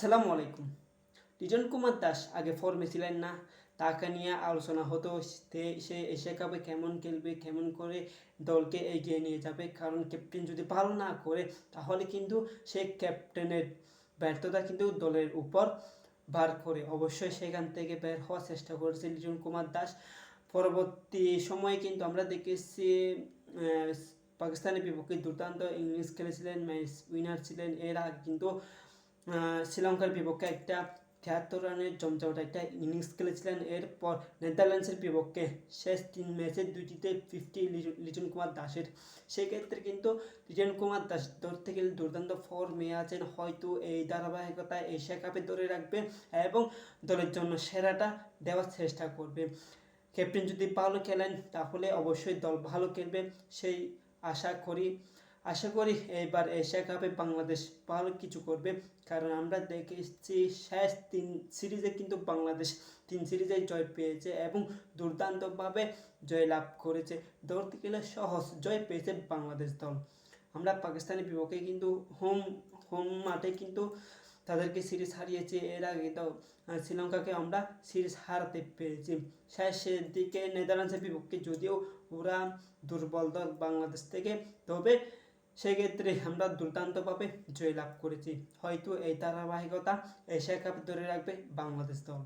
আসসালামু আলাইকুম। লিজন কুমার দাস আগে ফর্মে ছিলেন না, তাকে নিয়ে আলোচনা হতো সে এশিয়া কাপে কেমন খেলবে, কেমন করে দলকে এগিয়ে নিয়ে যাবে। কারণ ক্যাপ্টেন যদি ভালো না করে তাহলে কিন্তু সে ক্যাপ্টেনের ব্যর্থতা কিন্তু দলের উপর ভার করে। অবশ্যই সেখান থেকে বের হওয়ার চেষ্টা করেছে লিজন কুমার দাস। পরবর্তী সময়ে কিন্তু আমরা দেখেছি পাকিস্তানের বিপক্ষে দুর্দান্ত ইনিংস খেলেছিলেন, ম্যাচ উইনার ছিলেন। এর আগে কিন্তু শ্রীলঙ্কার বিপক্ষে একটা ৭৩ রানের জমজমাট একটা ইনিংস খেলেছিলেন। এরপর নেদারল্যান্ডসের বিপক্ষে শেষ ৩ ম্যাচের ২টিতে 50 লিজন কুমার দাসের। সেক্ষেত্রে কিন্তু লিজন কুমার দাস ধরতে গেলে দুর্দান্ত ফর্মে আছেন। হয়তো এই ধারাবাহিকতা এশিয়া কাপে ধরে রাখবে এবং দলের জন্য সেরাটা দেওয়ার চেষ্টা করবে। ক্যাপ্টেন যদি ভালো খেলেন তাহলে অবশ্যই দল ভালো খেলবে, সেই আশা করি এইবার এশিয়া কাপে বাংলাদেশ ভালো কিছু করবে। কারণ আমরা দেখেছি শেষ ৩ সিরিজে কিন্তু বাংলাদেশ ৩ সিরিজেই জয় পেয়েছে এবং দুর্দান্তভাবে জয় লাভ করেছে। ধরতে গেলে সহজ জয় পেয়েছে বাংলাদেশ দল। আমরা পাকিস্তানের বিপক্ষে কিন্তু হোম মাঠে কিন্তু তাদেরকে সিরিজ হারিয়েছে। এর আগে তো শ্রীলঙ্কাকে আমরা সিরিজ হারাতে পেরেছি। শেষের দিকে নেদারল্যান্ডসের বিপক্ষে যদিও ওরা দুর্বল দল বাংলাদেশ থেকে, তবে সেক্ষেত্রে আমরা দুর্দান্তভাবে জয়লাভ করেছি। হয়তো এই ধারাবাহিকতা এশিয়া কাপ ধরে রাখবে বাংলাদেশ দল।